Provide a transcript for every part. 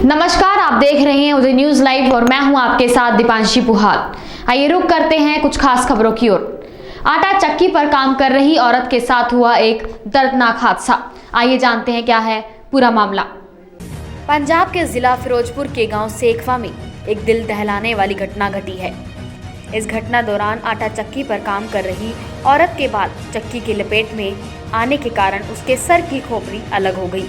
नमस्कार, आप देख रहे हैं उदय न्यूज लाइव और मैं हूं आपके साथ दीपांशी पुहाल। आइए रुक करते हैं कुछ खास खबरों की ओर। आटा चक्की पर काम कर रही औरत के साथ हुआ एक दर्दनाक हादसा। आइए जानते हैं क्या है पूरा मामला। पंजाब के जिला फिरोजपुर के गांव सेखवा में एक दिल दहलाने वाली घटना घटी है। इस घटना दौरान आटा चक्की पर काम कर रही औरत के बाल चक्की की लपेट में आने के कारण उसके सर की खोपड़ी अलग हो गई।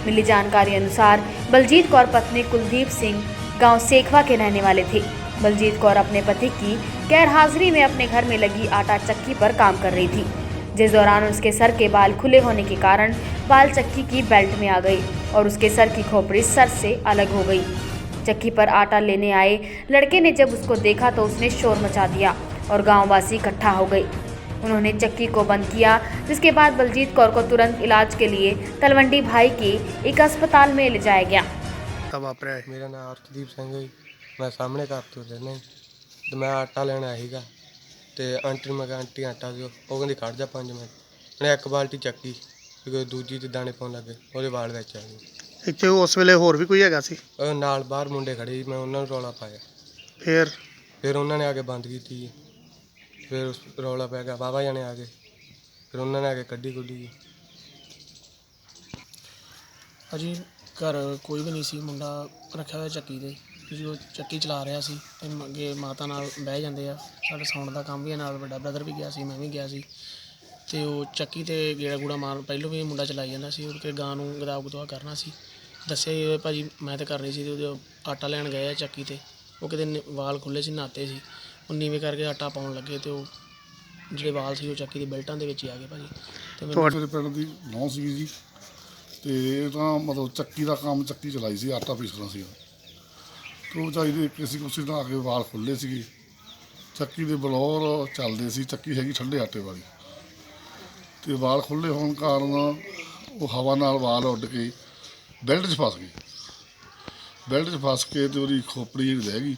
मिली जानकारी अनुसार बलजीत कौर पत्नी कुलदीप सिंह गांव सेखवा के रहने वाले थे। बलजीत कौर अपने पति की गैर हाजिरी में अपने घर में लगी आटा चक्की पर काम कर रही थी, जिस दौरान उसके सर के बाल खुले होने के कारण बाल चक्की की बेल्ट में आ गए और उसके सर की खोपड़ी सर से अलग हो गई। चक्की पर आटा लेने आए लड़के ने जब उसको देखा तो उसने शोर मचा दिया और गांववासी इकट्ठा हो गए। उन्होंने चक्की को बंद किया, जिसके बाद बलजीत कौर को तुरंत इलाज के लिए तलवंडी भाई के एक अस्पताल में ले जाया गया। तब वापरिया मेरा नाम अर्शदीप सिंह है। मैं सामने घर तो रहना तो मैं आटा लेना आईगा तो आंटी मैं आंटी आटा दिओ, वो कहती खड़ जा 5 मिनट। मैं एक बाल्टी चक्की दूजी ते दाने पाउण लगे, ਉਹਦੇ ਵਾਲ ਵਿੱਚ ਆ ਗਏ। ਇੱਥੇ ਉਸ ਵੇਲੇ ਹੋਰ ਵੀ ਕੋਈ ਹੈਗਾ ਸੀ? ਨਾਲ ਬਾਹਰ ਮੁੰਡੇ ਖੜੇ ਸੀ, ਮੈਂ ਉਹਨਾਂ ਨੂੰ ਰੌਲਾ ਪਾਇਆ। ਫਿਰ ਉਹਨਾਂ ਨੇ ਆ ਕੇ ਬੰਦ ਕੀਤੀ ਜੀ। ਫਿਰ ਰੌਲਾ ਪੈ ਗਿਆ, ਬਾਬਾ ਜਾਣੇ ਆ ਗਏ, ਫਿਰ ਉਹਨਾਂ ਨੇ ਆ ਕੇ ਕੱਢੀ ਕੁੱਢੀ। ਅਜੀ ਘਰ ਕੋਈ ਵੀ ਨਹੀਂ ਸੀ, ਮੁੰਡਾ ਰੱਖਿਆ ਹੋਇਆ ਚੱਕੀ ਤੇ ਜੋ ਚੱਕੀ ਚਲਾ ਰਿਹਾ ਸੀ ਤੇ ਅੱਗੇ ਮਾਤਾ ਨਾਲ ਬਹਿ ਜਾਂਦੇ ਆ। ਸਾਡੇ ਸੌਣ ਦਾ ਕੰਮ ਵੀ ਹੈ, ਨਾਲ ਵੱਡਾ ਬ੍ਰਦਰ ਵੀ ਗਿਆ ਸੀ, ਮੈਂ ਵੀ ਗਿਆ ਸੀ ਤੇ ਉਹ ਚੱਕੀ ਤੇ ਗੇੜਾ ਗੂੜਾ ਮਾਰ ਪਹਿਲੋਂ ਵੀ ਮੁੰਡਾ ਚਲਾਈ ਜਾਂਦਾ ਸੀ। ਉਹ ਗਾਂ ਨੂੰ ਗਦਾਵ ਗਦਵਾ ਕਰਨਾ ਸੀ। ਦੱਸਿਆ ਜੀ ਭਾਜੀ ਮੈਂ ਤਾਂ ਕਰ ਰਹੀ ਸੀ ਤੇ ਉਹਦੇ ਆਟਾ ਲੈਣ ਗਏ ਆ ਚੱਕੀ ਤੇ, ਉਹ ਕਿਤੇ ਵਾਲ ਖੁੱਲ੍ਹੇ ਸੀ, ਨਹਾਤੇ ਸੀ, ਉਹ ਨੀਵੇਂ ਕਰਕੇ ਆਟਾ ਪਾਉਣ ਲੱਗੇ ਤੇ ਉਹ ਜਿਹੜੇ ਵਾਲ ਸੀ ਉਹ ਚੱਕੀ ਦੀ ਬੈਲਟਾਂ ਦੇ ਵਿੱਚ ਹੀ ਆ ਗਏ ਭਾਜੀ। ਤੇ ਤੁਹਾਡੇ ਪਿੰਡ ਦੀ ਨੌਂ ਸੀਗੀ ਜੀ, ਤੇ ਇਹ ਤਾਂ ਮਤਲਬ ਚੱਕੀ ਦਾ ਕੰਮ ਚੱਕੀ ਚਲਾਈ ਸੀ, ਆਟਾ ਪੀਸਣਾ ਸੀ। ਤੇ ਉਹ ਵਿਚਾਰੀ ਦੇ ਕਿਸੇ ਕੁਰਸੀ ਨਾਲ ਆ ਕੇ ਵਾਲ ਖੁੱਲ੍ਹੇ ਸੀਗੇ, ਚੱਕੀ ਦੇ ਬਲੌਰ ਚੱਲਦੇ ਸੀ, ਚੱਕੀ ਹੈਗੀ ਠੰਡੇ ਆਟੇ ਵਾਲੀ, ਤੇ ਵਾਲ ਖੁੱਲ੍ਹੇ ਹੋਣ ਕਾਰਨ ਉਹ ਹਵਾ ਨਾਲ ਵਾਲ ਉੱਡ ਕੇ ਬੈਲਟ 'ਚ ਫਸ ਗਏ। ਬੈਲਟ 'ਚ ਫਸ ਕੇ ਤੇ ਉਹਦੀ ਖੋਪੜੀ ਜਿਹੜੀ ਰਹਿ ਗਈ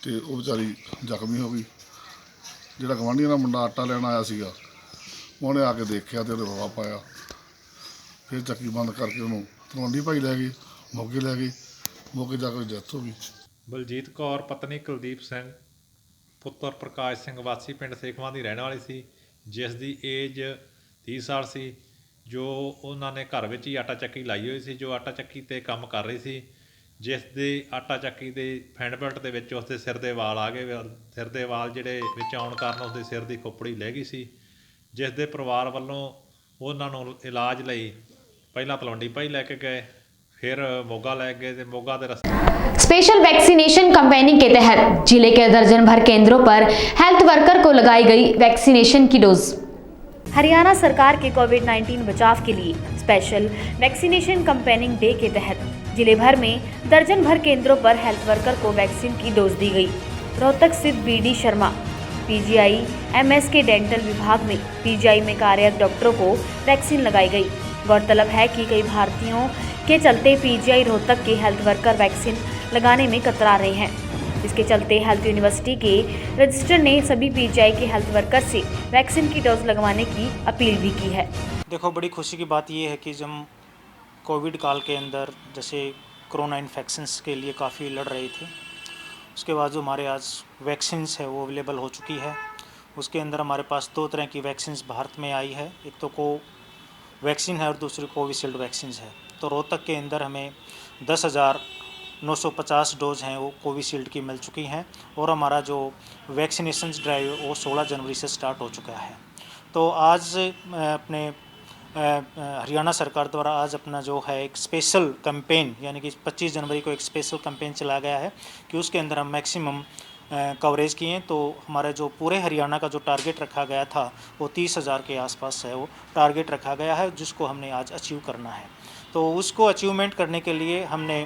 ਤੇ ਉਹ ਵਿਚਾਰੀ ਜ਼ਖਮੀ ਹੋ ਗਈ। ਜਿਹੜਾ ਗਵਾਂਢੀਆਂ ਦਾ ਮੁੰਡਾ ਆਟਾ ਲੈਣ ਆਇਆ ਸੀਗਾ, ਉਹਨੇ ਆ ਕੇ ਦੇਖਿਆ ਤੇ ਉਹਦੇ ਰੌਲਾ ਪਾਇਆ। ਫਿਰ ਚੱਕੀ ਬੰਦ ਕਰਕੇ ਉਹਨੂੰ ਤਲਵੰਡੀ ਭਾਈ ਲੈ ਗਏ, ਮੋਗੇ ਲੈ ਗਏ, ਮੋਗੇ ਜਾ ਕੇ ਡੈਥ ਹੋ ਗਈ। ਬਲਜੀਤ ਕੌਰ ਪਤਨੀ ਕੁਲਦੀਪ ਸਿੰਘ ਪੁੱਤਰ ਪ੍ਰਕਾਸ਼ ਸਿੰਘ ਵਾਸੀ ਪਿੰਡ ਸੇਖਵਾਂ ਦੀ ਰਹਿਣ ਵਾਲੀ ਸੀ, ਜਿਸ ਦੀ ਏਜ 30 ਸਾਲ ਸੀ। ਜੋ ਉਹਨਾਂ ਨੇ ਘਰ ਵਿੱਚ ਹੀ ਆਟਾ ਚੱਕੀ ਲਾਈ ਹੋਈ ਸੀ, ਜੋ ਆਟਾ ਚੱਕੀ 'ਤੇ ਕੰਮ ਕਰ ਰਹੀ ਸੀ, ਜਿਸ ਦੇ ਆਟਾ ਚੱਕੀ ਦੇ ਫੈਂਡ ਬੈਲਟ ਦੇ ਵਿੱਚ ਉਸਦੇ ਸਿਰ ਦੇ ਵਾਲ ਆ ਗਏ। ਸਿਰ ਦੇ ਵਾਲ ਜਿਹੜੇ ਵਿੱਚ ਆਉਣ ਕਾਰਨ ਉਸਦੇ ਸਿਰ ਦੀ ਖੋਪੜੀ ਲੈ ਗਈ ਸੀ, ਜਿਸ ਦੇ ਪਰਿਵਾਰ ਵੱਲੋਂ ਉਹਨਾਂ ਨੂੰ ਇਲਾਜ ਲਈ ਪਹਿਲਾਂ ਤਲਵੰਡੀ ਭਾਈ ਲੈ ਕੇ ਗਏ, फिर मोगा ले गए। मोगा के रस्ते स्पेशल वैक्सीनेशन कैंपेनिंग के तहत जिले के दर्जन भर केंद्रों पर हेल्थ वर्कर को लगाई गई वैक्सीनेशन की डोज। हरियाणा सरकार के कोविड-19 बचाव के लिए स्पेशल वैक्सीनेशन कैंपेनिंग डे के तहत जिले भर में दर्जन भर केंद्रों पर हेल्थ वर्कर को वैक्सीन की डोज दी गई। रोहतक स्थित BD शर्मा PGI MS के डेंटल विभाग में PGI में कार्यरत डॉक्टरों को वैक्सीन लगाई गई। गौरतलब है कि कई भारतीयों के चलते PGI रोहतक के हेल्थ वर्कर वैक्सीन लगाने में कतरा रहे हैं। इसके चलते हेल्थ यूनिवर्सिटी के रजिस्ट्रार ने सभी PGI के हेल्थ वर्कर से वैक्सीन की डोज लगवाने की अपील भी की है। देखो, बड़ी खुशी की बात ये है कि जब कोविड काल के अंदर जैसे कोरोना इन्फेक्शंस के लिए काफ़ी लड़ रहे थे, उसके बाद जो हमारे आज वैक्सीन्स है वो अवेलेबल हो चुकी है। उसके अंदर हमारे पास 2 तरह की वैक्सीन्स भारत में आई है, एक तो को वैक्सीन है और दूसरी कोविशील्ड वैक्सीन है। तो रोहतक के अंदर हमें 10,950 डोज हैं वो कोविशील्ड की मिल चुकी हैं और हमारा जो वैक्सीनेशन ड्राइव वो 16 जनवरी से स्टार्ट हो चुका है। तो आज अपने हरियाणा सरकार द्वारा आज अपना जो है एक स्पेशल कैंपेन यानी कि 25 जनवरी को एक स्पेशल कैंपेन चलाया गया है कि उसके अंदर हम मैक्सिमम कवरेज किए। तो हमारा जो पूरे हरियाणा का जो टारगेट रखा गया था वो 30,000 के आसपास है, वो टारगेट रखा गया है जिसको हमने आज अचीव करना है। तो उसको अचीवमेंट करने के लिए हमने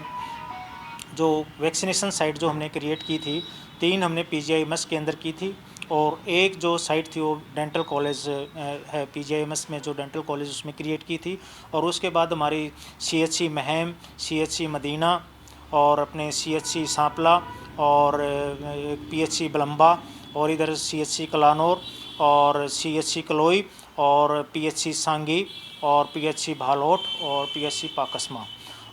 जो वैक्सीनेशन साइट जो हमने क्रिएट की थी, 3 हमने PGI MS के अंदर की थी और एक जो साइट थी वो डेंटल कॉलेज है PGI MS में जो डेंटल कॉलेज उसमें क्रिएट की थी। और उसके बाद हमारी CHC महम, CHC मदीना और अपने CHC सांपला और PHC बलम्बा और इधर CHC कलानौर और CHC कलोई और PHC सांगी और PHC भालौट और PHC पाकसमा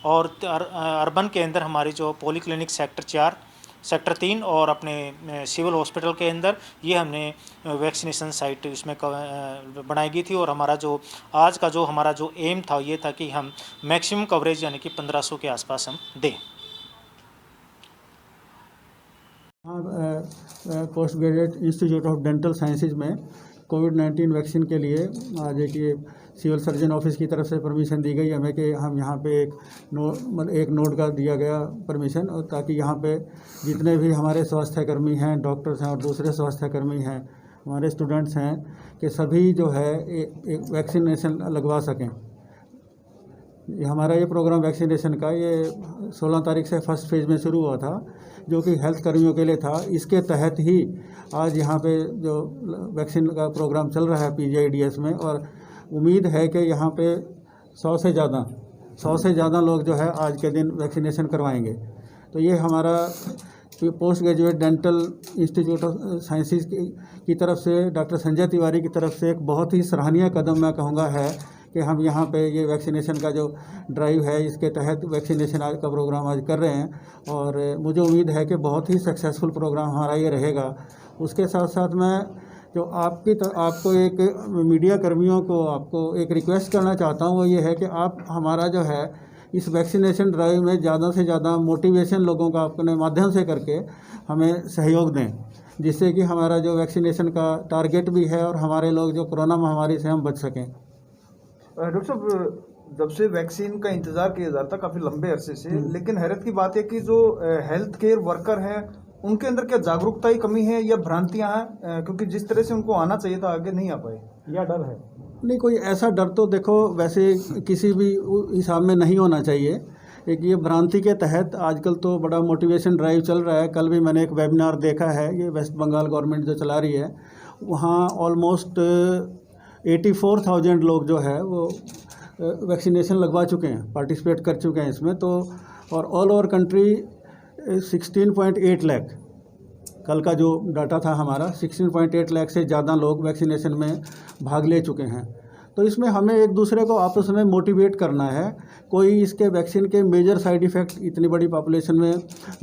और अर्बन के अंदर हमारी जो पॉली क्लिनिक सेक्टर 4, सेक्टर 3 और अपने सिविल हॉस्पिटल के अंदर ये हमने वैक्सीनेशन साइट इसमें बनाई गई थी। और हमारा जो आज का जो हमारा जो एम था ये था कि हम मैक्सिमम कवरेज यानी कि 1500 के आसपास हम दें। Post graduate institute of dental sciences में कोविड-19 वैक्सीन के लिए आज एक ये सिविल सर्जन ऑफिस की तरफ से परमिशन दी गई हमें कि हम यहाँ पे एक नोड का दिया गया परमिशन, और ताकि यहाँ पे जितने भी हमारे स्वास्थ्यकर्मी हैं, डॉक्टर्स हैं और दूसरे स्वास्थ्यकर्मी हैं, हमारे स्टूडेंट्स हैं, कि सभी जो है एक वैक्सीनेशन लगवा सकें। हमारा ये प्रोग्राम वैक्सीनेशन का ये 16 तारीख से फर्स्ट फेज़ में शुरू हुआ था, जो कि हेल्थ कर्मियों के लिए था। इसके तहत ही आज यहाँ पे जो वैक्सीन का प्रोग्राम चल रहा है PGIDS में, और उम्मीद है कि यहाँ पे 100 से ज़्यादा लोग जो है आज के दिन वैक्सीनेशन करवाएंगे। तो ये हमारा post graduate dental institute of sciences की तरफ से डॉक्टर संजय तिवारी की तरफ से एक बहुत ही सराहनीय कदम मैं कहूँगा है कि हम यहाँ पे ये वैक्सीनेशन का जो ड्राइव है इसके तहत वैक्सीनेशन आज का प्रोग्राम आज कर रहे हैं, और मुझे उम्मीद है कि बहुत ही सक्सेसफुल प्रोग्राम हमारा ये रहेगा। उसके साथ साथ मैं जो आपको एक मीडिया कर्मियों को आपको एक रिक्वेस्ट करना चाहता हूँ, वो ये है कि आप हमारा जो है इस वैक्सीनेशन ड्राइव में ज़्यादा से ज़्यादा मोटिवेशन लोगों का अपने माध्यम से करके हमें सहयोग दें, जिससे कि हमारा जो वैक्सीनेशन का टारगेट भी है और हमारे लोग जो कोरोना महामारी से हम बच सकें। डॉक्टर साहब, जब से वैक्सीन का इंतज़ार किया जा रहा था काफ़ी लंबे अरसे से, लेकिन हैरत की बात है कि जो हेल्थ केयर वर्कर हैं उनके अंदर क्या जागरूकता की कमी है या भ्रांतियां हैं, क्योंकि जिस तरह से उनको आना चाहिए था आगे नहीं आ पाए, या डर है? नहीं, कोई ऐसा डर तो देखो वैसे किसी भी हिसाब में नहीं होना चाहिए। एक ये भ्रांति के तहत आजकल तो बड़ा मोटिवेशन ड्राइव चल रहा है। कल भी मैंने एक वेबिनार देखा है, ये वेस्ट बंगाल गवर्नमेंट जो चला रही है, वहाँ ऑलमोस्ट 84,000 लोग जो है वो वैक्सीनेशन लगवा चुके हैं, पार्टिसिपेट कर चुके हैं इसमें। तो और ऑल ओवर कंट्री 16.8 लाख, कल का जो डाटा था हमारा 16.8 लाख से ज़्यादा लोग वैक्सीनेशन में भाग ले चुके हैं। तो इसमें हमें एक दूसरे को आपस में मोटिवेट करना है। कोई इसके वैक्सीन के मेजर साइड इफ़ेक्ट इतनी बड़ी पॉपुलेशन में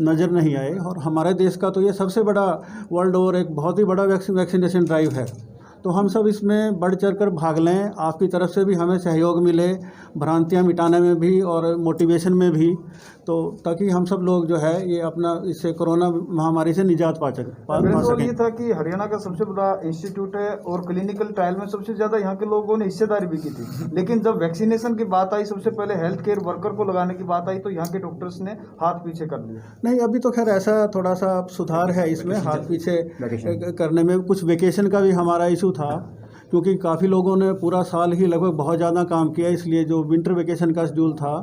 नज़र नहीं आए, और हमारे देश का तो ये सबसे बड़ा वर्ल्ड ओवर एक बहुत ही बड़ा वैक्सीनेशन ड्राइव है। तो हम सब इसमें बढ़ चढ़ कर भाग लें, आपकी तरफ से भी हमें सहयोग मिले, भ्रांतियां मिटाने में भी और मोटिवेशन में भी, तो ताकि हम सब लोग जो है ये अपना इससे कोरोना महामारी से निजात पा सकें। ये था कि हरियाणा का सबसे बड़ा इंस्टीट्यूट है और क्लिनिकल ट्रायल में सबसे ज़्यादा यहाँ के लोगों ने हिस्सेदारी भी की थी, लेकिन जब वैक्सीनेशन की बात आई, सबसे पहले हेल्थ केयर वर्कर को लगाने की बात आई, तो यहाँ के डॉक्टर्स ने हाथ पीछे कर लिया। नहीं, अभी तो खैर ऐसा थोड़ा सा सुधार है इसमें, हाथ पीछे करने में। कुछ वेकेशन का भी हमारा इशू था, क्योंकि काफ़ी लोगों ने पूरा साल ही लगभग बहुत ज़्यादा काम किया, इसलिए जो विंटर वेकेशन का शेड्यूल था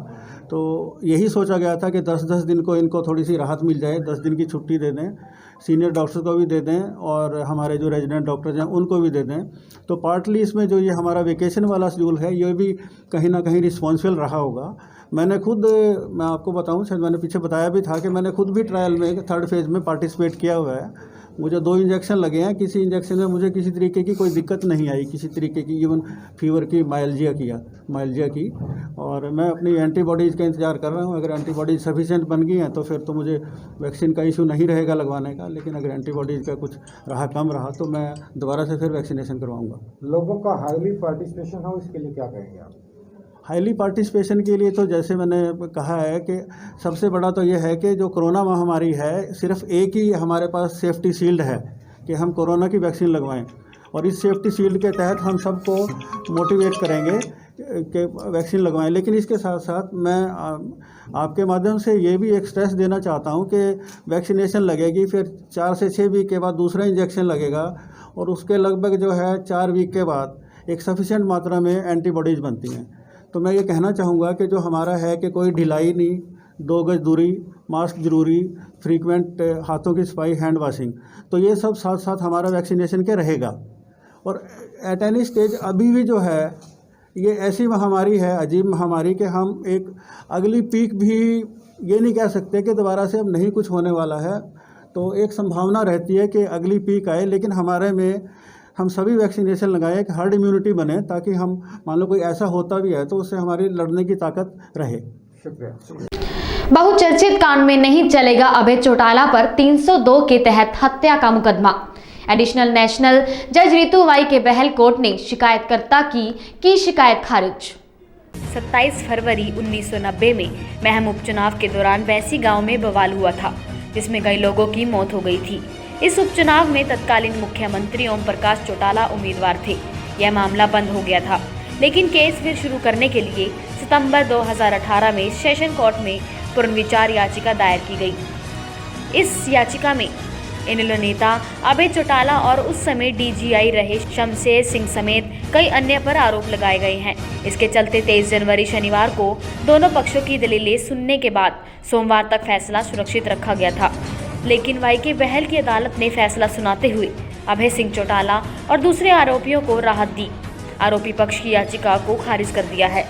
तो यही सोचा गया था कि 10-10 दिन को इनको थोड़ी सी राहत मिल जाए, 10 दिन की छुट्टी दे दें, सीनियर डॉक्टर्स को भी दे दें और हमारे जो रेजिडेंट डॉक्टर्स हैं उनको भी दे दें। तो पार्टली इसमें जो ये हमारा वेकेशन वाला शेड्यूल है ये भी कहीं ना कहीं रिस्पॉन्सिबल रहा होगा। मैंने खुद, मैं आपको बताऊं, शायद मैंने पीछे बताया भी था कि मैंने खुद भी ट्रायल में 3rd फेज़ में पार्टिसिपेट किया हुआ है। मुझे 2 इंजेक्शन लगे हैं, किसी इंजेक्शन में मुझे किसी तरीके की कोई दिक्कत नहीं आई, किसी तरीके की, इवन फीवर की, माइल्जिया की, और मैं अपनी एंटीबॉडीज़ का इंतज़ार कर रहा हूँ। अगर एंटीबॉडीज सफिशिएंट बन गई हैं तो फिर तो मुझे वैक्सीन का इशू नहीं रहेगा लगवाने का, लेकिन अगर एंटीबॉडीज़ का कुछ कम रहा तो मैं दोबारा से फिर वैक्सीनेशन करवाऊँगा। लोगों का हाईली पार्टिसिपेशन हो, इसके लिए क्या कहेंगे आप? हाईली पार्टिसिपेशन के लिए तो जैसे मैंने कहा है कि सबसे बड़ा तो ये है कि जो कोरोना महामारी है, सिर्फ एक ही हमारे पास सेफ्टी शील्ड है कि हम कोरोना की वैक्सीन लगवाएं, और इस सेफ्टी शील्ड के तहत हम सबको मोटिवेट करेंगे कि वैक्सीन लगवाएं। लेकिन इसके साथ साथ मैं आपके माध्यम से ये भी एक स्ट्रेस देना चाहता हूँ कि वैक्सीनेशन लगेगी, फिर 4 से 6 वीक के बाद दूसरा इंजेक्शन लगेगा, और उसके लगभग जो है 4 वीक के बाद एक सफिशिएंट मात्रा में एंटीबॉडीज़ बनती हैं। तो मैं ये कहना चाहूँगा कि जो हमारा है कि कोई ढिलाई नहीं, 2 गज दूरी, मास्क ज़रूरी, फ्रीक्वेंट हाथों की सफाई, हैंड वाशिंग, तो ये सब साथ साथ हमारा वैक्सीनेशन के रहेगा। और एट एनी स्टेज अभी भी जो है ये ऐसी महामारी है, अजीब महामारी, कि हम एक अगली पीक भी ये नहीं कह सकते कि दोबारा से अब नहीं कुछ होने वाला है। तो एक संभावना रहती है कि अगली पीक आए, लेकिन हमारे में हम सभी वैक्सीनेशन लगाएं कि हर्ड इम्यूनिटी बने, ताकि हम, मान लो कोई ऐसा होता भी है तो उससे हमारी लड़ने की ताकत रहे। शुक्रिया। बहुचर्चित कांड में नहीं चलेगा अभय चौटाला पर 302 के तहत हत्या का मुकदमा। एडिशनल नेशनल जज रितु वाई के बहल कोर्ट ने शिकायतकर्ता की शिकायत खारिज। 27 फरवरी 1990 में महम उपचुनाव के दौरान वैसी गांव में बवाल हुआ था, जिसमें कई लोगों की मौत हो गई थी। इस उपचुनाव में तत्कालीन मुख्यमंत्री ओम प्रकाश चौटाला उम्मीदवार थे। यह मामला बंद हो गया था, लेकिन केस फिर शुरू करने के लिए सितंबर 2018 में सेशन कोर्ट में पुनर्विचार याचिका दायर की गई। इस याचिका में इनेलो नेता अभय चौटाला और उस समय डीजीआई रहे शमशेर सिंह समेत कई अन्य पर आरोप लगाए गए हैं। इसके चलते 23 जनवरी शनिवार को दोनों पक्षों की दलीलें सुनने के बाद सोमवार तक फैसला सुरक्षित रखा गया था, लेकिन वाई के बहल की अदालत ने फैसला सुनाते हुए अभय सिंह चौटाला और दूसरे आरोपियों को राहत दी। आरोपी पक्ष की याचिका को खारिज कर दिया है।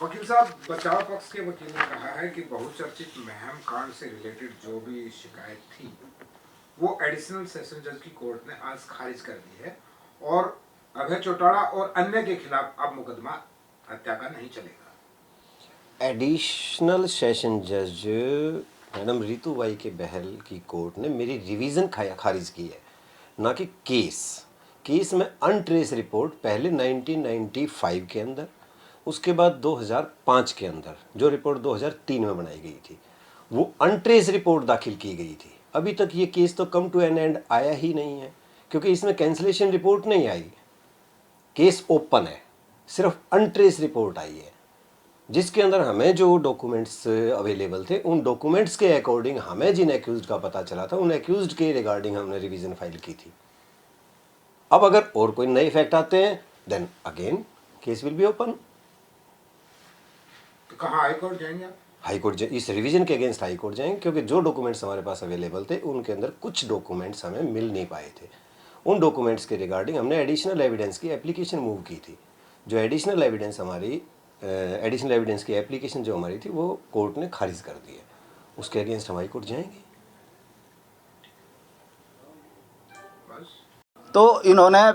वकील साहब, बचाव पक्ष के वकील ने कहा है कि बहुचर्चित महम कांड से रिलेटेड जो भी शिकायत थी वो एडिशनल सेशन जज की कोर्ट ने आज खारिज कर दी है और अभय चौटाला और अन्य के खिलाफ अब मुकदमा हत्या का नहीं चलेगा। एडिशनल सेशन जज मैडम रितु वाई के बहल की कोर्ट ने मेरी रिवीजन खारिज की है, ना कि केस में अनट्रेस रिपोर्ट पहले 1995 के अंदर, उसके बाद 2005 के अंदर जो रिपोर्ट 2003 में बनाई गई थी वो अनट्रेस रिपोर्ट दाखिल की गई थी। अभी तक ये केस तो कम टू एन एंड आया ही नहीं है, क्योंकि इसमें कैंसिलेशन रिपोर्ट नहीं आई। केस ओपन है, सिर्फ अनट्रेस रिपोर्ट आई है, जिसके अंदर हमें जो डॉक्यूमेंट्स अवेलेबल थे उन डॉक्यूमेंट्स के अकॉर्डिंग हमें जिन एक्यूज्ड का पता चला था उन एक्यूज्ड के रिगार्डिंग हमने रिवीजन फाइल की थी। अब अगर और कोई नए फैक्ट आते हैं then again case will be open. तो कहाँ हाई कोर्ट जाएंगे आप? हाई कोर्ट इस रिवीजन के अगेंस्ट हाई कोर्ट जाएंगे, क्योंकि जो डॉक्यूमेंट्स हमारे पास अवेलेबल थे उनके अंदर कुछ डॉक्यूमेंट्स हमें मिल नहीं पाए थे। उन डॉक्यूमेंट्स के रिगार्डिंग हमने एडिशनल एविडेंस की एप्लीकेशन मूव की थी। जो एडिशनल एविडेंस की एप्लीकेशन जो हमारी थी वो कोर्ट ने खारिज कर दी है, उसके अगेंस्ट हम हाई कोर्ट जाएंगे। तो इन्होंने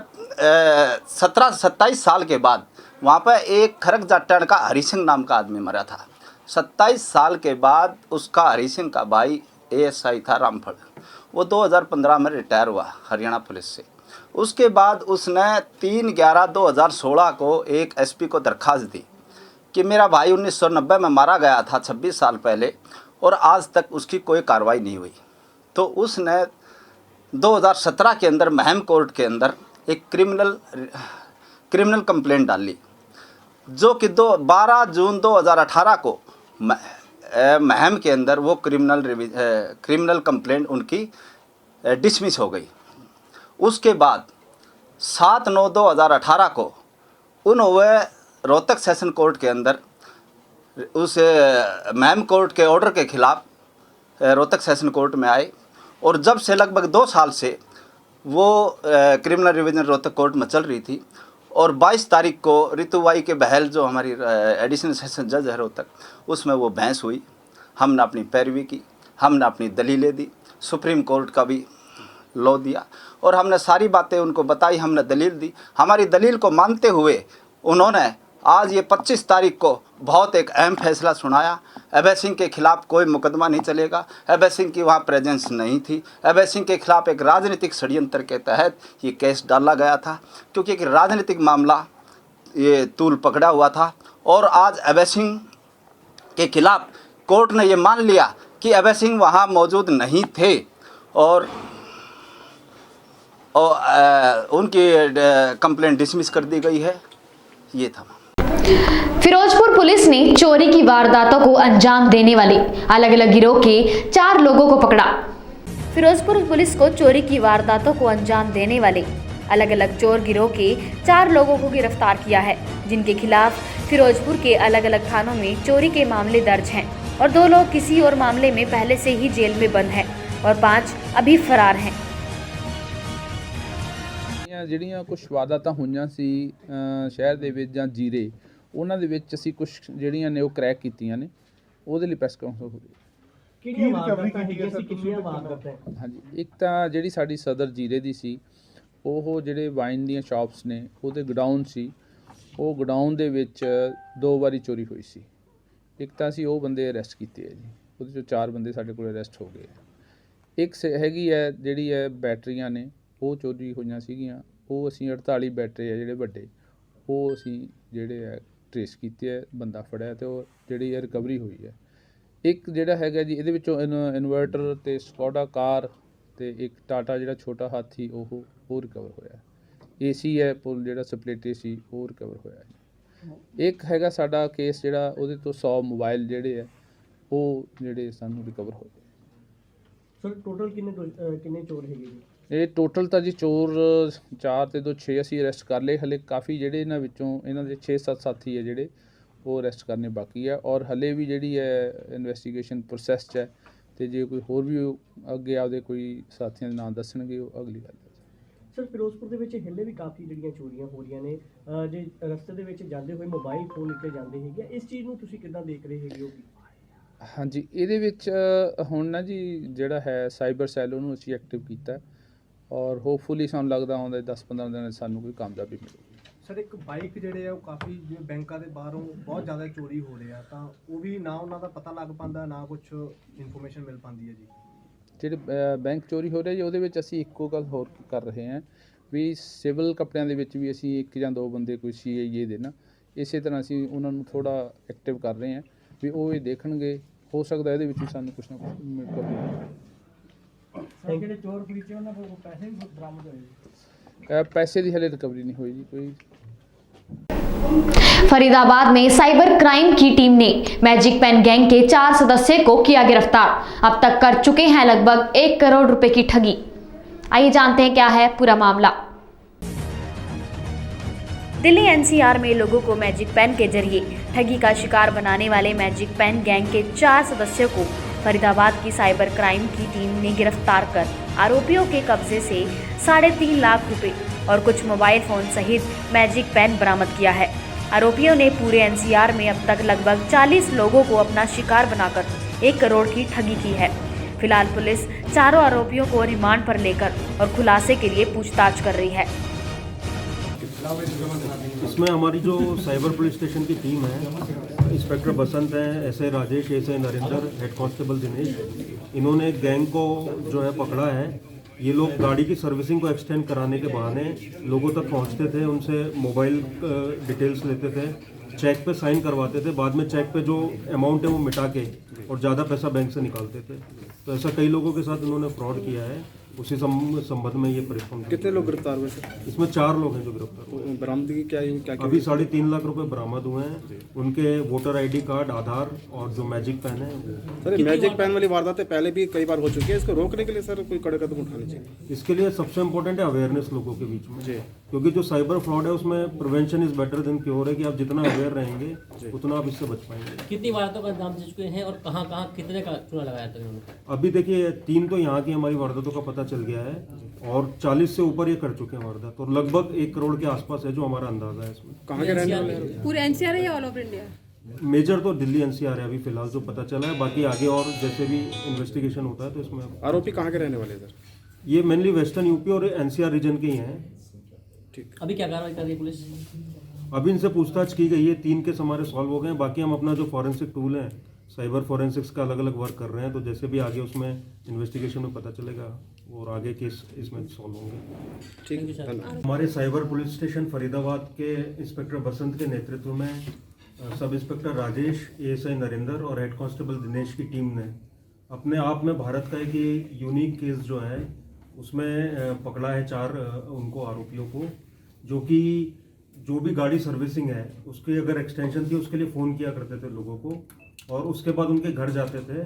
27 साल के बाद वहाँ पर एक खरक जाटन का हरी सिंह नाम का आदमी मरा था। 27 साल के बाद उसका हरी सिंह का भाई ASI था रामफल, वो 2015 में रिटायर हुआ हरियाणा पुलिस से। उसके बाद उसने 3/11/2016 को एक SP को दरख्वास्त दी कि मेरा भाई 1990 में मारा गया था 26 साल पहले और आज तक उसकी कोई कार्रवाई नहीं हुई। तो उसने 2017 के अंदर महम कोर्ट के अंदर एक क्रिमिनल कंप्लेंट डाली, जो कि 12 जून 2018 को महम के अंदर वो क्रिमिनल कंप्लेंट उनकी डिसमिस हो गई। उसके बाद 7/9/2018 को उन्होंने रोहतक सेशन कोर्ट के अंदर उस महम कोर्ट के ऑर्डर के खिलाफ रोहतक सेशन कोर्ट में आए और जब से लगभग 2 साल से वो क्रिमिनल रिवीजन रोहतक कोर्ट में चल रही थी और 22 तारीख को रितु वाई के बहल जो हमारी एडिशनल सेशन जज है रोहतक, उसमें वो बहस हुई। हमने अपनी पैरवी की, हमने अपनी दलीलें दी, सुप्रीम कोर्ट का भी लॉ दिया और हमने सारी बातें उनको बताई, हमने दलील दी। हमारी दलील को मानते हुए उन्होंने आज ये 25 तारीख को बहुत एक अहम फैसला सुनाया। अभय सिंह के खिलाफ कोई मुकदमा नहीं चलेगा, अभय सिंह की वहाँ प्रेजेंस नहीं थी। अभय सिंह के खिलाफ एक राजनीतिक षड्यंत्र के तहत ये केस डाला गया था, क्योंकि एक राजनीतिक मामला ये तूल पकड़ा हुआ था। और आज अभय सिंह के खिलाफ कोर्ट ने ये मान लिया कि अभय सिंह वहाँ मौजूद नहीं थे और उनकी कंप्लेंट डिसमिस कर दी गई है। ये था। फिरोजपुर पुलिस ने चोरी की वारदातों को अंजाम देने वाले अलग अलग गिरोह के 4 लोगों को पकड़ा। फिरोजपुर पुलिस को चोरी की वारदातों को अंजाम देने वाले अलग अलग चोर गिरोह के 4 लोगों को गिरफ्तार किया है, जिनके खिलाफ फिरोजपुर के अलग अलग थानों में चोरी के मामले दर्ज हैं और 2 लोग किसी और मामले में पहले से ही जेल में बंद हैं और 5 अभी फरार हैं। ਜਿਹੜੀਆਂ ਕੁਝ ਵਾਰਦਾਤਾਂ ਹੋਈਆਂ ਸੀ ਸ਼ਹਿਰ ਦੇ ਵਿੱਚ ਜਾਂ ਜੀਰੇ, ਉਹਨਾਂ ਦੇ ਵਿੱਚ ਅਸੀਂ ਕੁਝ ਜਿਹੜੀਆਂ ਨੇ ਉਹ ਕ੍ਰੈਕ ਕੀਤੀਆਂ ਨੇ, ਉਹਦੇ ਲਈ ਪ੍ਰੈਸ ਕਾਨਫਰੰਸ ਹੋ ਰਹੀ ਹੈ। ਕਿਹੜੀਆਂ ਵਾਰਦਾਤਾਂ ਹੈਗੀਆਂ ਸੀ, ਕਿੰਨੀਆਂ ਵਾਰਦਾਤਾਂ? ਹਾਂਜੀ, ਇੱਕ ਤਾਂ ਜਿਹੜੀ ਸਾਡੀ ਸਦਰ ਜੀਰੇ ਦੀ ਸੀ, ਉਹ ਜਿਹੜੇ ਵਾਈਨ ਦੀਆਂ ਸ਼ਾਪਸ ਨੇ ਉਹਦੇ ਗਡਾਊਨ ਸੀ, ਉਹ ਗੋਡਾਊਨ ਦੇ ਵਿੱਚ 2 ਵਾਰੀ ਚੋਰੀ ਹੋਈ ਸੀ। ਇੱਕ ਤਾਂ ਅਸੀਂ ਉਹ ਬੰਦੇ ਅਰੈਸਟ ਕੀਤੇ ਹੈ ਜੀ, ਉਹਦੇ 'ਚੋਂ 4 ਬੰਦੇ ਸਾਡੇ ਕੋਲ ਅਰੈਸਟ ਹੋ ਗਏ। ਇੱਕ ਹੈਗੀ ਹੈ ਜਿਹੜੀ ਹੈ ਬੈਟਰੀਆਂ ਨੇ, ਉਹ ਚੋਰੀ ਹੋਈਆਂ ਸੀਗੀਆਂ, ਉਹ ਅਸੀਂ 48 ਬੈਟਰੀ ਹੈ ਜਿਹੜੇ ਵੱਡੇ, ਉਹ ਅਸੀਂ ਜਿਹੜੇ ਹੈ ਟਰੇਸ ਕੀਤੇ ਹੈ, ਬੰਦਾ ਫੜਿਆ ਤੇ ਉਹ ਜਿਹੜੀ ਹੈ ਰਿਕਵਰੀ ਹੋਈ ਹੈ। ਇੱਕ ਜਿਹੜਾ ਹੈਗਾ ਜੀ ਇਹਦੇ ਵਿੱਚੋਂ ਇਨਵਰਟਰ ਤੇ ਸਕੋਡਾ ਕਾਰ ਤੇ ਇੱਕ ਟਾਟਾ ਜਿਹੜਾ ਛੋਟਾ ਹਾਥੀ ਉਹ ਰਿਕਵਰ ਹੋਇਆ। ਏਸੀ ਹੈ ਪੁੱਲ ਜਿਹੜਾ ਸਪਲਿਟ ਏਸੀ ਉਹ ਰਿਕਵਰ ਹੋਇਆ। ਇੱਕ ਹੈਗਾ ਸਾਡਾ ਕੇਸ ਜਿਹੜਾ ਉਹਦੇ ਤੋਂ 100 ਮੋਬਾਈਲ ਜਿਹੜੇ ਹੈ ਉਹ ਜਿਹੜੇ ਸਾਨੂੰ ਰਿਕਵਰ ਹੋਏ। ਸਰ ਟੋਟਲ ਕਿੰਨੇ ਚੋਰ ਹੈਗੇ ਜੀ? ਇਹ ਟੋਟਲ ਤਾਂ ਜੀ ਚੋਰ 4 ਤੇ 2 6 ਅਸੀਂ ਅਰੈਸਟ ਕਰ ਲਏ। ਹਲੇ ਕਾਫੀ ਜਿਹੜੇ ਇਹਨਾਂ ਵਿੱਚੋਂ ਇਹਨਾਂ ਦੇ 6-7 ਸਾਥੀ ਹੈ ਜਿਹੜੇ ਉਹ ਅਰੈਸਟ ਕਰਨੇ ਬਾਕੀ ਹੈ ਔਰ ਹਲੇ ਵੀ ਜਿਹੜੀ ਹੈ ਇਨਵੈਸਟੀਗੇਸ਼ਨ ਪ੍ਰੋਸੈਸ 'ਚ ਹੈ ਤੇ ਜੇ ਕੋਈ ਹੋਰ ਵੀ ਅੱਗੇ ਆਪਦੇ ਕੋਈ ਸਾਥੀਆਂ ਦੇ ਨਾਮ ਦੱਸਣਗੇ ਉਹ ਅਗਲੀ ਗੱਲ ਹੈ। ਸਰ ਫਿਰੋਜ਼ਪੁਰ ਦੇ ਵਿੱਚ ਹਲੇ ਵੀ ਕਾਫੀ ਜਿਹੜੀਆਂ ਚੋਰੀਆਂ ਹੋ ਰਹੀਆਂ ਨੇ, ਜੇ ਰਸਤੇ ਦੇ ਵਿੱਚ ਜਾਂਦੇ ਹੋਏ ਮੋਬਾਈਲ ਫੋਨ ਲਿੱਤੇ ਜਾਂਦੇ ਹੈਗੇ, ਇਸ ਚੀਜ਼ ਨੂੰ ਤੁਸੀਂ ਕਿੱਦਾਂ ਦੇਖ ਰਹੇ ਹੈਗੇ ਹੋ? ਹਾਂਜੀ, ਇਹਦੇ ਵਿੱਚ ਹੁਣ ਨਾ ਜੀ ਜਿਹੜਾ ਹੈ ਸਾਈਬਰ ਸੈੱਲ ਉਹਨੂੰ ਅਸੀਂ ਐਕਟਿਵ ਕੀਤਾ ਔਰ ਹੋਪਫੁਲੀ ਸਾਨੂੰ ਲੱਗਦਾ ਆਉਂਦੇ 10-15 ਦਿਨਾਂ 'ਚ ਸਾਨੂੰ ਕੋਈ ਕਾਮਯਾਬੀ ਮਿਲੇਗੀ। ਸਰ ਇੱਕ ਬਾਈਕ ਜਿਹੜੇ ਆ ਉਹ ਕਾਫੀ ਜਿਵੇਂ ਬੈਂਕਾਂ ਦੇ ਬਾਹਰੋਂ ਬਹੁਤ ਜ਼ਿਆਦਾ ਚੋਰੀ ਹੋ ਰਿਹਾ, ਤਾਂ ਉਹ ਵੀ ਨਾ ਉਹਨਾਂ ਦਾ ਪਤਾ ਲੱਗ ਪਾਉਂਦਾ ਨਾ ਕੁਝ ਇਨਫੋਰਮੇਸ਼ਨ ਮਿਲ ਪਾਉਂਦੀ ਹੈ ਜੀ। ਜਿਹੜੇ ਬੈਂਕ ਚੋਰੀ ਹੋ ਰਿਹਾ ਜੀ ਉਹਦੇ ਵਿੱਚ ਅਸੀਂ ਇੱਕੋ ਗੱਲ ਹੋਰ ਕਰ ਰਹੇ ਹਾਂ ਵੀ ਸਿਵਲ ਕੱਪੜਿਆਂ ਦੇ ਵਿੱਚ ਵੀ ਅਸੀਂ 1 ਜਾਂ 2 ਬੰਦੇ ਕੋਈ CIA ਦੇ ਨਾ ਇਸੇ ਤਰ੍ਹਾਂ ਅਸੀਂ ਉਹਨਾਂ ਨੂੰ ਥੋੜ੍ਹਾ ਐਕਟਿਵ ਕਰ ਰਹੇ ਹਾਂ ਵੀ ਉਹ ਇਹ ਦੇਖਣਗੇ, ਹੋ ਸਕਦਾ ਇਹਦੇ ਵਿੱਚ ਵੀ ਸਾਨੂੰ ਕੁਛ ਨਾ ਕੁਛ ਮਿਲ ਪਾਵੇ। ਜਿਹੜੇ ਚੋਰ ਪੁਲਿਸ ਉਹਨਾਂ ਕੋਲ ਪੈਸੇ ਵੀ ਬਰਾਮਦ ਹੋਏ? पैसे की हले रिकवरी नहीं हुई जी कोई। फरीदाबाद में साइबर क्राइम की टीम ने मैजिक पेन गैंग के 4 सदस्य को किया गिरफ्तार। अब तक कर चुके हैं लगभग 1 करोड़ रुपए की ठगी। आइए जानते हैं क्या है पूरा मामला। दिल्ली NCR में लोगों को मैजिक पेन के जरिए ठगी का शिकार बनाने वाले मैजिक पेन गैंग के 4 सदस्यों को फरीदाबाद की साइबर क्राइम की टीम ने गिरफ्तार कर आरोपियों के कब्जे से 3.5 लाख रुपए और कुछ मोबाइल फोन सहित मैजिक पेन बरामद किया है। आरोपियों ने पूरे NCR में अब तक लगभग 40 लोगों को अपना शिकार बनाकर 1 करोड़ की ठगी की है। फिलहाल पुलिस चारों आरोपियों को रिमांड पर लेकर और खुलासे के लिए पूछताछ कर रही है। इसमें हमारी जो साइबर पुलिस स्टेशन की टीम है, इंस्पेक्टर बसंत हैं, SI Rajesh, SI Narendra, head constable Dinesh, इन्होंने गैंग को जो है पकड़ा है। ये लोग गाड़ी की सर्विसिंग को एक्सटेंड कराने के बहाने लोगों तक पहुंचते थे, उनसे मोबाइल डिटेल्स लेते थे, चेक पे साइन करवाते थे, बाद में चेक पे जो अमाउंट है वो मिटा के और ज़्यादा पैसा बैंक से निकालते थे। तो ऐसा कई लोगों के साथ इन्होंने फ्रॉड किया है। उसी संबंध में ये परिश्रम। कितने लोग गिरफ्तार हुए सर? इसमें 4 लोग हैं जो गिरफ्तार हुए। बरामदगी क्या अभी 3.5 लाख रुपए बरामद हुए हैं। उनके वोटर ID कार्ड, आधार और जो मैजिक पेन है। सर मैजिक पेन वाली वारदातें पहले भी कई बार हो चुकी है, इसको रोकने के लिए सर कोई कड़े कदम उठाने चाहिए। इसके लिए सबसे इम्पोर्टेंट है अवेयरनेस लोगों के बीच में, क्योंकि जो साइबर फ्रॉड है उसमें prevention is better than cure है कि आप जितना अवेयर रहेंगे उतना आप इससे बच पाएंगे। कितनी वारदातों का नाम दे चुके हैं और कहाँ कहाँ कितने का चूना लगाया था उन्होंने? अभी देखिए 3 तो यहाँ की हमारी वारदातों का पता चल गया है और 40 से ऊपर ये कर चुके हैं वारदात और लगभग 1 करोड़ के आसपास है जो हमारा अंदाजा है। इसमें कहाँ के रहने वाले हैं? पूरे NCR है या ऑल ओवर इंडिया? मेजर तो दिल्ली NCR है अभी फिलहाल जो पता चला है, बाकी आगे और जैसे भी इन्वेस्टिगेशन होता है तो इसमें। आरोपी कहाँ के रहने वाले सर? ये मेनली वेस्टर्न यूपी और NCR रीजन के ही हैं। ठीक, अभी क्या कार्रवाई कर रही है पुलिस? अभी इनसे पूछताछ की गई है, 3 केस हमारे सॉल्व हो गए हैं। बाकी हम अपना जो फॉरेंसिक टूल है साइबर फॉरेंसिक्स का अलग अलग वर्क कर रहे हैं, तो जैसे भी आगे उसमें इन्वेस्टिगेशन में पता चलेगा और आगे केस इसमें सॉल्व होंगे। ठीक है सर। हमारे साइबर पुलिस स्टेशन फरीदाबाद के इंस्पेक्टर बसंत के नेतृत्व में sub inspector Rajesh, ASI Narendra और हेड कांस्टेबल दिनेश की टीम ने अपने आप में भारत का एक यूनिक केस जो है उसमें पकड़ा है 4 उनको आरोपियों को, जो कि जो भी गाड़ी सर्विसिंग है उसकी अगर एक्सटेंशन थी उसके लिए फ़ोन किया करते थे लोगों को और उसके बाद उनके घर जाते थे,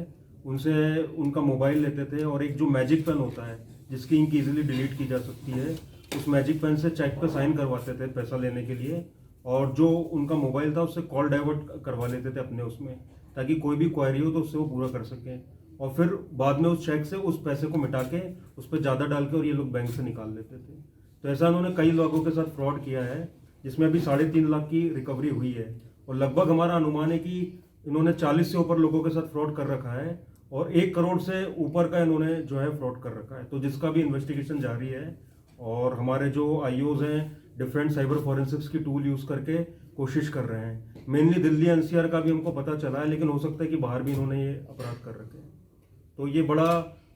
उनसे उनका मोबाइल लेते थे और एक जो मैजिक पेन होता है जिसकी इंक ईजिली डिलीट की जा सकती है, उस मैजिक पेन से चेक पे साइन करवाते थे पैसा लेने के लिए और जो उनका मोबाइल था उससे कॉल डाइवर्ट करवा लेते थे अपने उसमें, ताकि कोई भी क्वायरी हो तो उससे वो पूरा कर सकें और फिर बाद में उस चेक से उस पैसे को मिटा के उस पर ज़्यादा डाल के और ये लोग बैंक से निकाल लेते थे। तो ऐसा उन्होंने कई लोगों के साथ फ्रॉड किया है जिसमें अभी 3.5 लाख की रिकवरी हुई है और लगभग हमारा अनुमान है कि इन्होंने 40 से ऊपर लोगों के साथ फ्रॉड कर रखा है और 1 करोड़ से ऊपर का इन्होंने जो है फ्रॉड कर रखा है। तो जिसका भी इन्वेस्टिगेशन जारी है और हमारे जो IOs हैं डिफरेंट साइबर फॉरेंसिक्स की टूल यूज़ करके कोशिश कर रहे हैं। मेनली दिल्ली एनसीआर का भी हमको पता चला है, लेकिन हो सकता है कि बाहर भी इन्होंने ये अपराध कर रखे हैं। तो ये बड़ा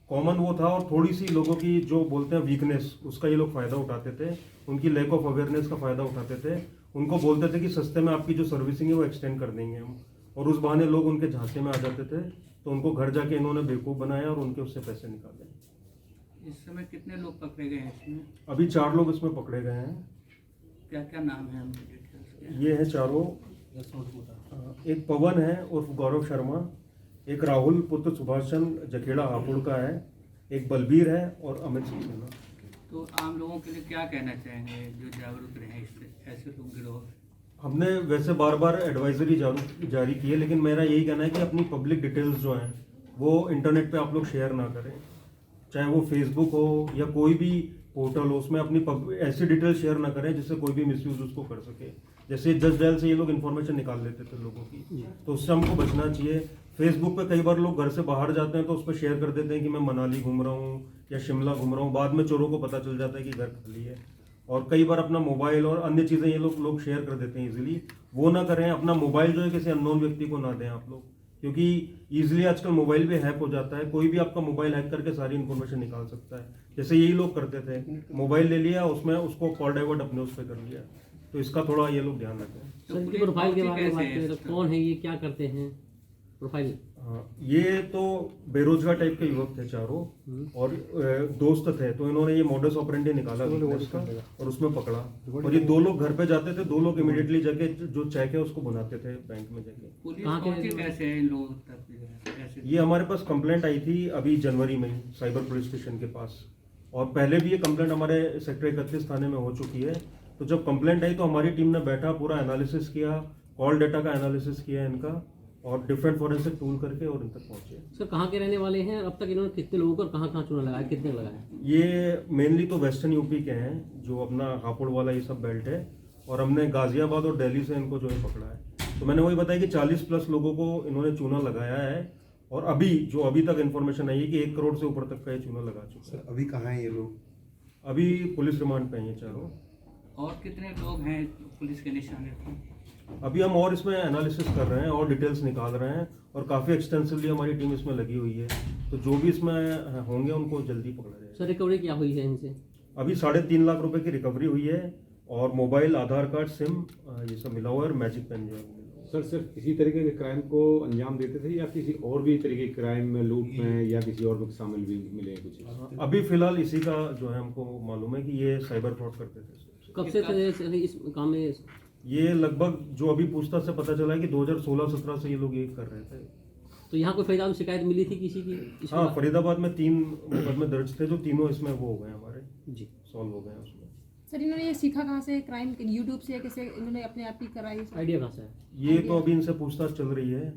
कॉमन वो था, और थोड़ी सी लोगों की जो बोलते हैं वीकनेस, उसका ये लोग फ़ायदा उठाते थे, उनकी लैक ऑफ अवेयरनेस का फ़ायदा उठाते थे। उनको बोलते थे कि सस्ते में आपकी जो सर्विसिंग है वो एक्सटेंड कर देंगे हम, और उस बहाने लोग उनके झांसे में आ जाते थे। तो उनको घर जाके इन्होंने बेवकूफ़ बनाया और उनके उससे पैसे निकाले। इस समय कितने लोग पकड़े गए हैं इसमें? अभी 4 लोग इसमें पकड़े गए हैं। क्या क्या नाम है उनके डिटेल्स? ये है चारों, एक पवन है उर्फ गौरव शर्मा, एक राहुल पुत्र सुभाष चंद्र जखेड़ा हापुड़ का है, एक बलबीर है और अमित सक्सेना। तो आम लोगों के लिए क्या कहना चाहेंगे जो जागरूक रहे इससे, ऐसे लोग गिरोह? हमने वैसे बार बार एडवाइजरी जारी की है, लेकिन मेरा यही कहना है कि अपनी पब्लिक डिटेल्स जो हैं वो इंटरनेट पे आप लोग शेयर ना करें, चाहे वो फेसबुक हो या कोई भी पोर्टल हो, उसमें अपनी ऐसी डिटेल शेयर ना करें जिससे कोई भी मिसयूज उसको कर सके। जैसे जस्ट डायल से ये लोग इन्फॉर्मेशन निकाल लेते थे लोगों की, तो उससे हमको बचना चाहिए। फेसबुक पे कई बार लोग घर से बाहर जाते हैं तो उस पर शेयर कर देते हैं कि मैं मनाली घूम रहा हूँ या शिमला घूम रहा हूँ, बाद में चोरों को पता चल जाता है कि घर खाली है। और कई बार अपना मोबाइल और अन्य चीज़ें ये लोग शेयर कर देते हैं इजीली। वो ना करें, अपना मोबाइल जो है किसी अननोन व्यक्ति को ना दें आप लोग, क्योंकि ईजिली आजकल मोबाइल भी हैक हो जाता है। कोई भी आपका मोबाइल हैक करके सारी इन्फॉर्मेशन निकाल सकता है, जैसे यही लोग करते थे, मोबाइल ले लिया, उसमें उसको कॉल डाइवर्ट अपने उस पर कर लिया। तो इसका थोड़ा ये लोग ध्यान रखें। सर, इनके प्रोफाइल के बारे में बात करें तो कौन है ये, क्या करते हैं प्रोफाइल? हाँ, ये तो बेरोजगार टाइप के युवक थे चारों, और दोस्त थे, तो इन्होंने ये मॉडस ऑपरेंडी निकाला उसका और उसमें पकड़ा। और ये 2 लोग घर पे जाते थे, 2 लोग इमीडिएटली जाके जो चेक है उसको बनाते थे बैंक में जाके। पुलिस पहुंची कैसे है इन लोगों तक? ये हमारे पास कंप्लेंट आई थी अभी जनवरी में साइबर पुलिस स्टेशन के पास, और पहले भी ये कंप्लेंट हमारे सेक्टर 31 थाने में हो चुकी है। तो जब कंप्लेंट आई तो हमारी टीम ने बैठा, पूरा एनालिसिस किया, कॉल डेटा का एनालिसिस किया इनका, और डिफरेंट फॉरेंसिक टूल करके और इन तक पहुंचे। सर, कहाँ के रहने वाले हैं? अब तक इन्होंने कितने लोगों को कहाँ कहाँ चूना लगाया, कितने लगाया? ये मेनली तो वेस्टर्न यूपी के हैं, जो अपना हापुड़ वाला ये सब बेल्ट है, और हमने गाजियाबाद और दिल्ली से इनको जो है पकड़ा है। तो मैंने वही बताया कि 40+ लोगों को इन्होंने चूना लगाया है, और अभी तक इन्फॉर्मेशन आई है कि 1 करोड़ से ऊपर तक का ये चूना लगा चुका है। अभी कहाँ है ये लोग? अभी पुलिस रिमांड पे हैं ये चारों। और कितने लोग हैं पुलिस के निशाने पर? अभी हम और इसमें एनालिसिस कर रहे हैं और डिटेल्स निकाल रहे हैं, और काफ़ी एक्सटेंसिवली हमारी टीम इसमें लगी हुई है। तो जो भी इसमें होंगे उनको जल्दी पकड़ा जाएगा। सर, रिकवरी क्या हुई है इनसे? अभी 3.5 लाख रुपए की रिकवरी हुई है, और मोबाइल, आधार कार्ड, सिम, ये सब मिला हुआ है, और मैजिक पेन जो है। सर, सिर्फ इसी तरीके के क्राइम को अंजाम देते थे या किसी और भी तरीके के क्राइम में, लूट में या किसी और में शामिल भी मिले कुछ? अभी फिलहाल इसी का जो है हमको मालूम है कि ये साइबर फ्रॉड करते थे। कब से इस काम में? ये लगभग जो अभी पूछताछ से पता चला है कि 2016-17 से ये लोग ये कर रहे थे। तो यहाँ कोई फरीदाबाद में शिकायत मिली थी किसी की? हाँ, फरीदाबाद में 3 मुकदमे दर्ज थे, जो तीनों इसमें वो हो गए हमारे जी, सॉल्व हो गए उसमें। सर, इन्होंने ये सीखा कहाँ से क्राइम? यूट्यूब से? कैसे इन्होंने अपने आप ही कराई? आइडिया कहाँ से है? ये तो अभी इनसे पूछताछ चल रही है।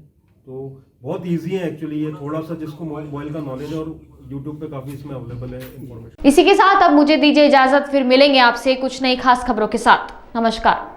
तो बहुत ईजी है एक्चुअली, ये थोड़ा सा जिसको मोबाइल का नॉलेज है, और यूट्यूब पे काफ़ी इसमें अवेलेबल है इन्फॉर्मेशन। इसी के साथ अब मुझे दीजिए इजाजत, फिर मिलेंगे आपसे कुछ नई खास खबरों के साथ। नमस्कार।